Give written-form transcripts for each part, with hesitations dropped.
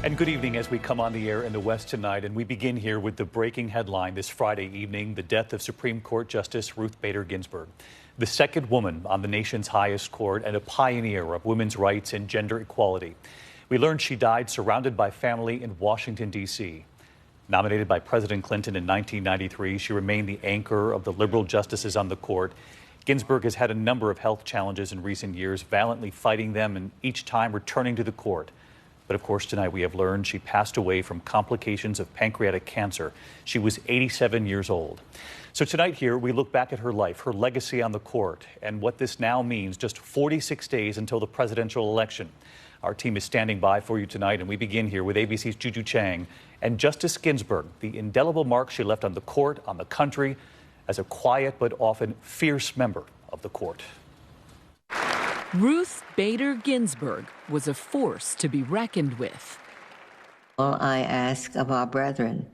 And good evening as we come on the air in the West tonight. And we begin here with the breaking headline this Friday evening, the death of Supreme Court Justice Ruth Bader Ginsburg, the second woman on the nation's highest court and a pioneer of women's rights and gender equality. We learned she died surrounded by family in Washington, D.C. Nominated by President Clinton in 1993, she remained the anchor of the liberal justices on the court. Ginsburg has had a number of health challenges in recent years, valiantly fighting them and each time returning to the court. But of course, tonight we have learned she passed away from complications of pancreatic cancer. She was 87 years old. So tonight here, we look back at her life, her legacy on the court, and what this now means just 46 days until the presidential election. Our team is standing by for you tonight, and we begin here with ABC's Juju Chang and Justice Ginsburg, the indelible mark she left on the court, on the country, as a quiet but often fierce member of the court. Ruth Bader Ginsburg was a force to be reckoned with. All I ask of our brethren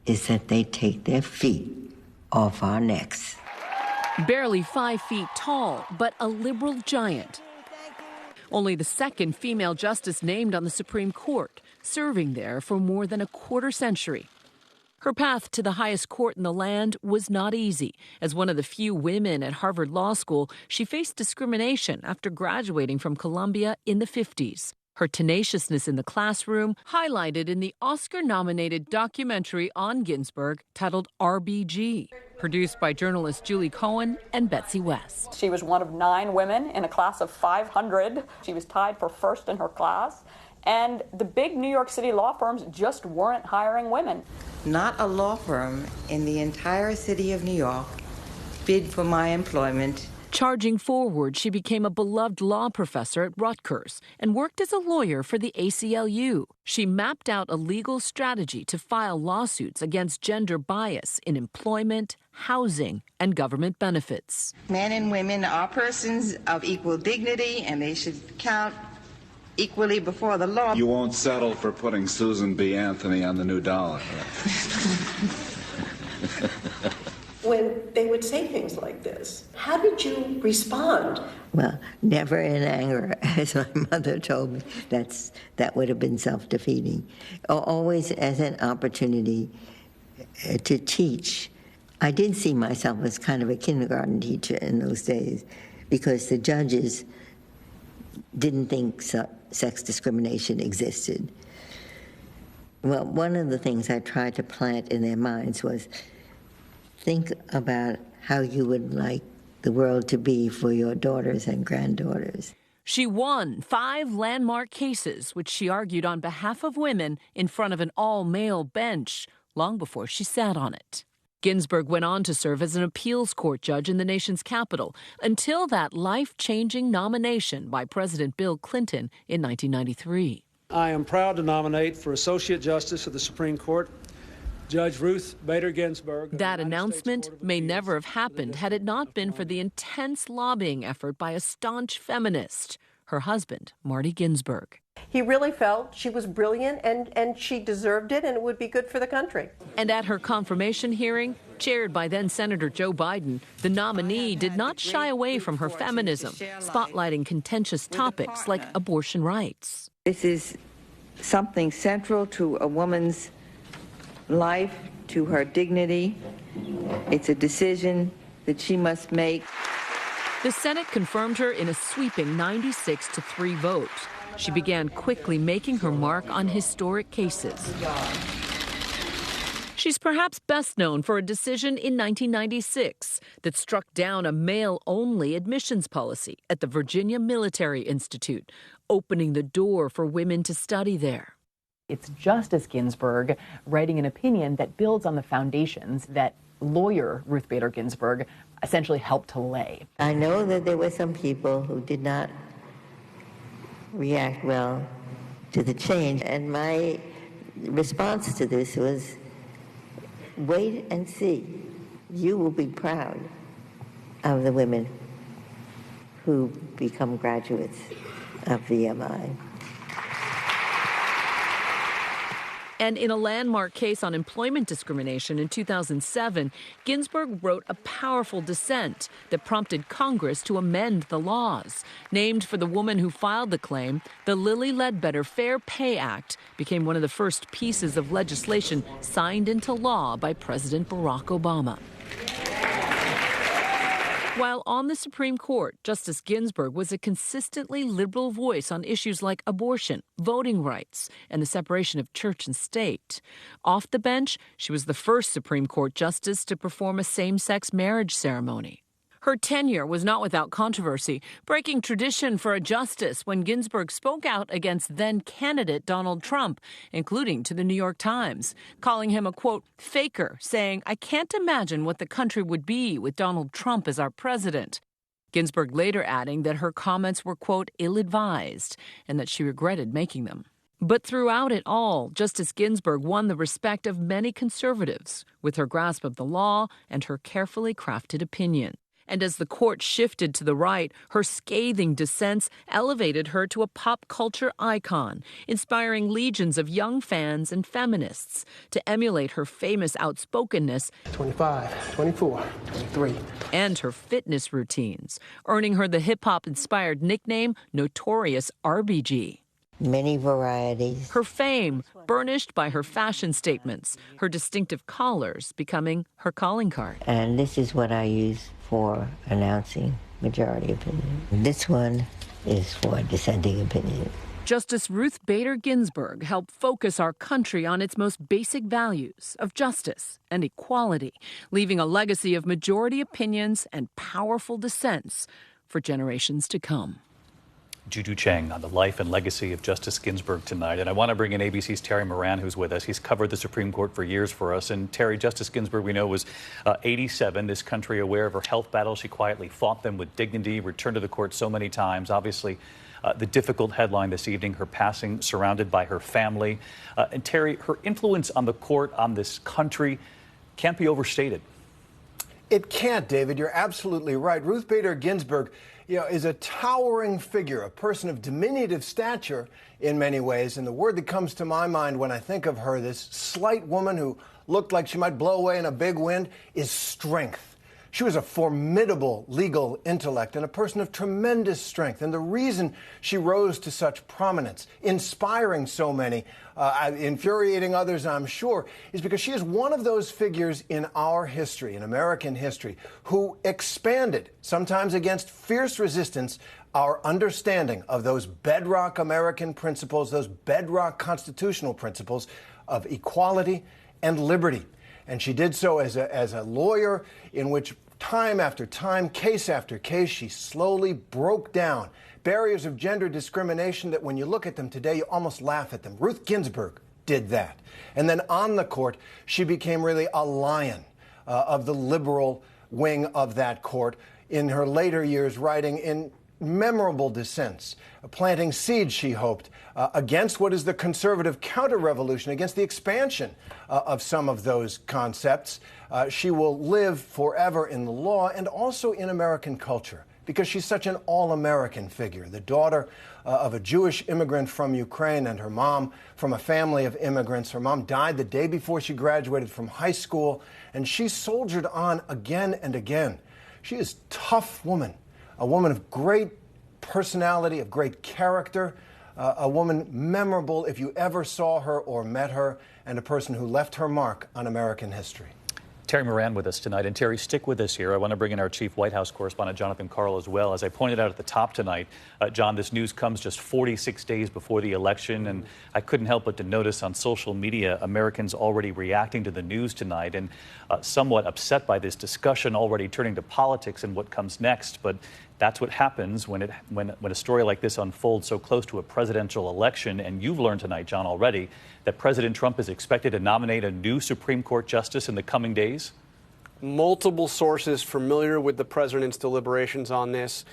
is that they take their feet off our necks. Barely 5 feet tall, but a liberal giant. Only the second female justice named on the Supreme Court, serving there for more than a quarter century. Her path to the highest court in the land was not easy. As one of the few women at Harvard Law School, she faced discrimination after graduating from Columbia in the 50s. Her tenaciousness in the classroom highlighted in the Oscar-nominated documentary on Ginsburg titled RBG, produced by journalist Julie Cohen and Betsy West. She was one of 9 women in a class of 500. She was tied for first in her class. And the big New York City law firms just weren't hiring women. Not a law firm in the entire city of New York bid for my employment. Charging forward, she became a beloved law professor at Rutgers and worked as a lawyer for the ACLU. She mapped out a legal strategy to file lawsuits against gender bias in employment, housing, and government benefits. Men and women are persons of equal dignity, and they should count equally before the law. You won't settle for putting Susan B. Anthony on the new dollar. When they would say things like this, how did you respond? Well, never in anger, as my mother told me. That would have been self-defeating. Always as an opportunity to teach. I did see myself as kind of a kindergarten teacher in those days because the judges didn't think sex discrimination existed. Well, one of the things I tried to plant in their minds was think about how you would like the world to be for your daughters and granddaughters. She won 5 landmark cases, which she argued on behalf of women in front of an all-male bench long before she sat on it. Ginsburg went on to serve as an appeals court judge in the nation's capital until that life-changing nomination by President Bill Clinton in 1993. I am proud to nominate for Associate Justice of the Supreme Court Judge Ruth Bader Ginsburg. That announcement may never have happened had it not been for the intense lobbying effort by a staunch feminist, her husband, Marty Ginsburg. He really felt she was brilliant and she deserved it and it would be good for the country. And at her confirmation hearing, chaired by then-Senator Joe Biden, the nominee did not shy away from her feminism, spotlighting contentious topics like abortion rights. This is something central to a woman's life, to her dignity. It's a decision that she must make. The Senate confirmed her in a sweeping 96-3 vote. She began quickly making her mark on historic cases. She's perhaps best known for a decision in 1996 that struck down a male-only admissions policy at the Virginia Military Institute, opening the door for women to study there. It's Justice Ginsburg writing an opinion that builds on the foundations that lawyer Ruth Bader Ginsburg essentially helped to lay. I know that there were some people who did not react well to the change, and my response to this was, wait and see. You will be proud of the women who become graduates of VMI. And in a landmark case on employment discrimination in 2007, Ginsburg wrote a powerful dissent that prompted Congress to amend the laws. Named for the woman who filed the claim, the Lilly Ledbetter Fair Pay Act became one of the first pieces of legislation signed into law by President Barack Obama. While on the Supreme Court, Justice Ginsburg was a consistently liberal voice on issues like abortion, voting rights, and the separation of church and state. Off the bench, she was the first Supreme Court justice to perform a same-sex marriage ceremony. Her tenure was not without controversy, breaking tradition for a justice when Ginsburg spoke out against then-candidate Donald Trump, including to the New York Times, calling him a, quote, faker, saying, "I can't imagine what the country would be with Donald Trump as our president." Ginsburg later adding that her comments were, quote, ill-advised, and that she regretted making them. But throughout it all, Justice Ginsburg won the respect of many conservatives with her grasp of the law and her carefully crafted opinion. And as the court shifted to the right, her scathing dissents elevated her to a pop culture icon, inspiring legions of young fans and feminists to emulate her famous outspokenness 25, 24, 23. And her fitness routines, earning her the hip-hop inspired nickname Notorious RBG. Many varieties. Her fame burnished by her fashion statements, her distinctive collars becoming her calling card. And this is what I use for announcing majority opinion. This one is for dissenting opinion. Justice Ruth Bader Ginsburg helped focus our country on its most basic values of justice and equality, leaving a legacy of majority opinions and powerful dissents for generations to come. Juju Chang on the life and legacy of Justice Ginsburg tonight. And I want to bring in ABC's Terry Moran, who's with us. He's covered the Supreme Court for years for us. And Terry, Justice Ginsburg, we know, was 87. This country aware of her health battles. She quietly fought them with dignity, returned to the court so many times. Obviously, the difficult headline this evening, her passing, surrounded by her family. And Terry, her influence on the court, on this country, can't be overstated. It can't, David. You're absolutely right. Ruth Bader Ginsburg, is a towering figure, a person of diminutive stature in many ways. And the word that comes to my mind when I think of her, this slight woman who looked like she might blow away in a big wind, is strength. She was a formidable legal intellect and a person of tremendous strength. And the reason she rose to such prominence, inspiring so many, infuriating others, I'm sure, is because she is one of those figures in our history, in American history, who expanded, sometimes against fierce resistance, our understanding of those bedrock American principles, those bedrock constitutional principles of equality and liberty. And she did so as a lawyer in which time after time, case after case, she slowly broke down barriers of gender discrimination that when you look at them today, you almost laugh at them. Ruth Ginsburg did that. And then on the court, she became really a lion of the liberal wing of that court. In her later years, writing in memorable dissents, planting seeds, she hoped, against what is the conservative counter-revolution, against the expansion of some of those concepts. She will live forever in the law and also in American culture because she's such an all-American figure, the daughter of a Jewish immigrant from Ukraine and her mom from a family of immigrants. Her mom died the day before she graduated from high school, and she soldiered on again and again. She is a tough woman, a woman of great personality, of great character, a woman memorable if you ever saw her or met her, and a person who left her mark on American history. Terry Moran with us tonight. And Terry, stick with us here. I want to bring in our chief White House correspondent, Jonathan Karl, as well. As I pointed out at the top tonight, John, this news comes just 46 days before the election. And I couldn't help but to notice on social media, Americans already reacting to the news tonight and somewhat upset by this discussion, already turning to politics and what comes next. But that's what happens when a story like this unfolds so close to a presidential election. And you've learned tonight, John, already that President Trump is expected to nominate a new Supreme Court justice in the coming days. Multiple sources familiar with the president's deliberations on this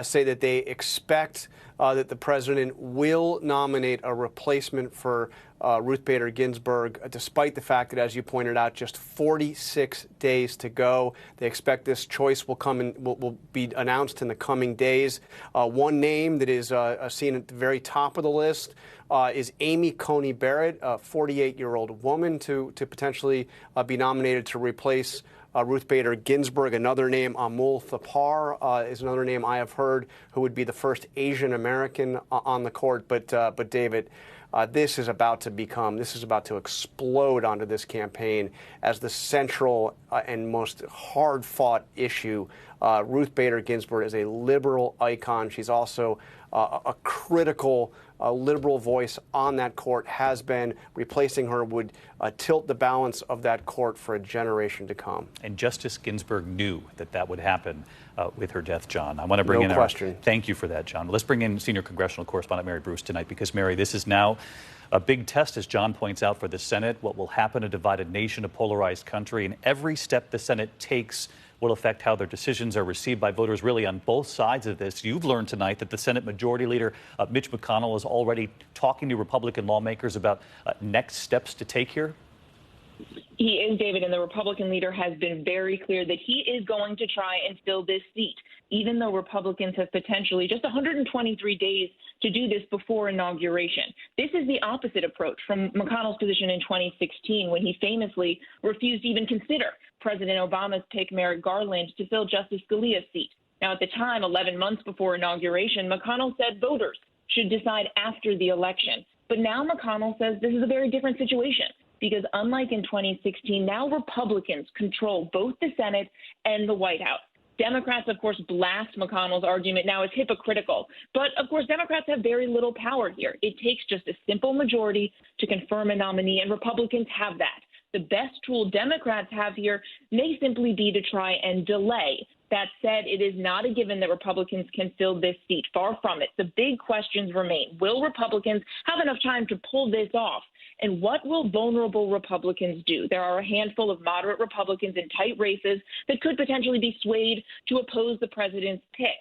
say that they expect that the president will nominate a replacement for Ruth Bader Ginsburg, despite the fact that, as you pointed out, just 46 days to go. They expect this choice will be announced in the coming days. One name that is seen at the very top of the list is Amy Coney Barrett, a 48-year-old woman, to potentially be nominated to replace Ruth Bader Ginsburg. Another name, Amul Thapar, is another name I have heard, who would be the first Asian American on the court. But David, this is about to explode onto this campaign as the central and most hard-fought issue. Ruth Bader Ginsburg is a liberal icon. She's also a critical liberal voice on that court, has been. Replacing her would tilt the balance of that court for a generation to come. And Justice Ginsburg knew that would happen with her death, John. I want to bring in thank you for that, John. Let's bring in senior congressional correspondent Mary Bruce tonight, because, Mary, this is now a big test, as John points out, for the Senate. What will happen, a divided nation, a polarized country, and every step the Senate takes will affect how their decisions are received by voters, really on both sides of this. You've learned tonight that the Senate Majority Leader, Mitch McConnell, is already talking to Republican lawmakers about next steps to take here. He is, David, and the Republican leader has been very clear that he is going to try and fill this seat, even though Republicans have potentially just 123 days to do this before inauguration. This is the opposite approach from McConnell's position in 2016, when he famously refused to even consider President Obama's pick, Merrick Garland, to fill Justice Scalia's seat. Now, at the time, 11 months before inauguration, McConnell said voters should decide after the election. But now McConnell says this is a very different situation, because unlike in 2016, now Republicans control both the Senate and the White House. Democrats, of course, blast McConnell's argument now as hypocritical. But, of course, Democrats have very little power here. It takes just a simple majority to confirm a nominee, and Republicans have that. The best tool Democrats have here may simply be to try and delay. That said, it is not a given that Republicans can fill this seat. Far from it. The big questions remain. Will Republicans have enough time to pull this off? And what will vulnerable Republicans do? There are a handful of moderate Republicans in tight races that could potentially be swayed to oppose the president's pick.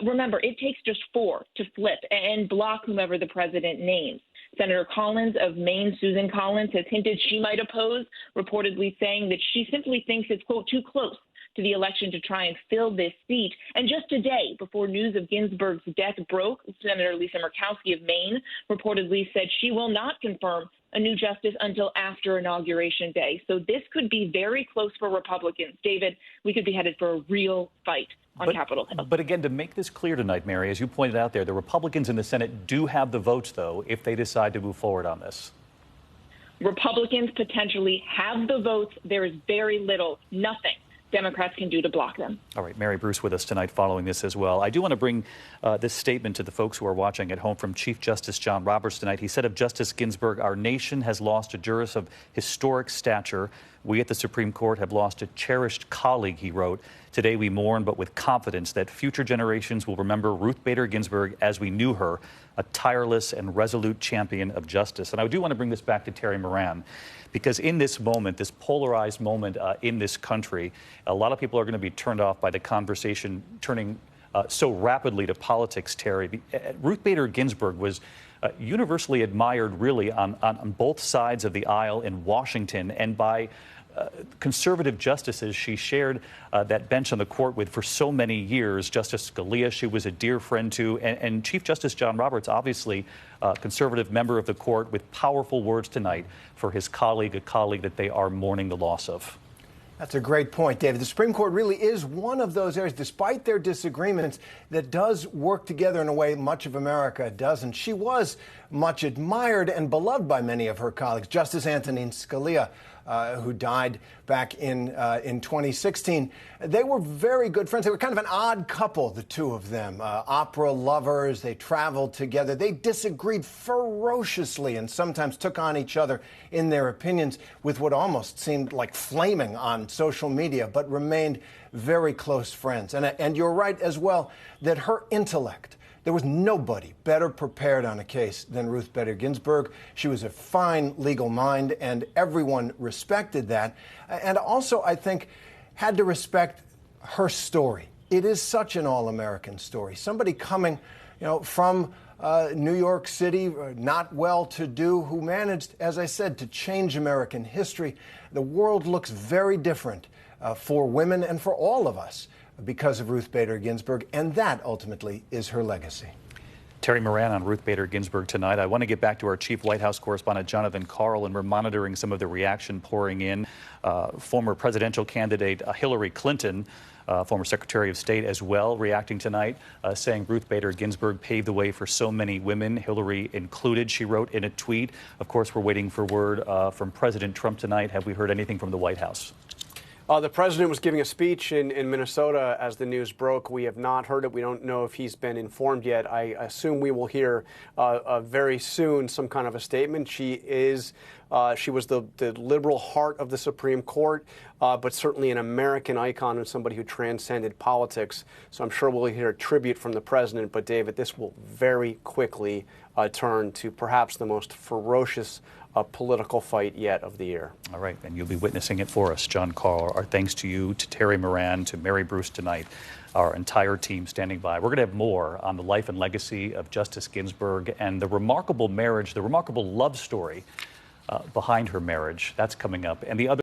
Remember, it takes just 4 to flip and block whomever the president names. Senator Collins of Maine, Susan Collins, has hinted she might oppose, reportedly saying that she simply thinks it's, quote, too close to the election to try and fill this seat. And just today, before news of Ginsburg's death broke, Senator Lisa Murkowski of Maine reportedly said she will not confirm a new justice until after Inauguration Day. So this could be very close for Republicans. David, we could be headed for a real fight on Capitol Hill. But again, to make this clear tonight, Mary, as you pointed out there, the Republicans in the Senate do have the votes, though, if they decide to move forward on this. Republicans potentially have the votes. There is very little, nothing Democrats can do to block them. All right, Mary Bruce with us tonight following this as well. I do want to bring this statement to the folks who are watching at home from Chief Justice John Roberts tonight. He said of Justice Ginsburg, "Our nation has lost a jurist of historic stature. We at the Supreme Court have lost a cherished colleague," he wrote. "Today we mourn, but with confidence that future generations will remember Ruth Bader Ginsburg as we knew her, a tireless and resolute champion of justice." And I do want to bring this back to Terry Moran, because in this moment, this polarized moment in this country, a lot of people are going to be turned off by the conversation turning so rapidly to politics, Terry. Ruth Bader Ginsburg was universally admired, really, on both sides of the aisle in Washington, and by conservative justices she shared that bench on the court with for so many years. Justice Scalia, she was a dear friend to, and Chief Justice John Roberts, obviously a conservative member of the court, with powerful words tonight for his colleague, a colleague that they are mourning the loss of. That's a great point, David. The Supreme Court really is one of those areas, despite their disagreements, that does work together in a way much of America doesn't. She was much admired and beloved by many of her colleagues. Justice Antonin Scalia, who died back in 2016. They were very good friends. They were kind of an odd couple, the two of them. Opera lovers. They traveled together. They disagreed ferociously and sometimes took on each other in their opinions with what almost seemed like flaming on social media, but remained very close friends. And you're right as well that her intellect, there was nobody better prepared on a case than Ruth Bader Ginsburg. She was a fine legal mind, and everyone respected that. And also, I think, had to respect her story. It is such an all-American story. Somebody coming from New York City, not well-to-do, who managed, as I said, to change American history. The world looks very different for women and for all of us because of Ruth Bader Ginsburg, and that ultimately is her legacy. Terry Moran on Ruth Bader Ginsburg tonight. I want to get back to our chief White House correspondent, Jonathan Karl, and we're monitoring some of the reaction pouring in. Former presidential candidate Hillary Clinton, former Secretary of State as well, reacting tonight, saying Ruth Bader Ginsburg paved the way for so many women, Hillary included. She wrote in a tweet. Of course, we're waiting for word from President Trump tonight. Have we heard anything from the White House? The president was giving a speech in Minnesota as the news broke. We have not heard it. We don't know if he's been informed yet. I assume we will hear very soon some kind of a statement. She was the liberal heart of the Supreme Court, but certainly an American icon and somebody who transcended politics. So I'm sure we'll hear a tribute from the president. But, David, this will very quickly turn to perhaps the most ferocious political fight yet of the year. All right, and you'll be witnessing it for us. John Karl, our thanks to you, to Terry Moran, to Mary Bruce tonight, our entire team standing by. We're going to have more on the life and legacy of Justice Ginsburg and the remarkable marriage, the remarkable love story behind her marriage. That's coming up. And the other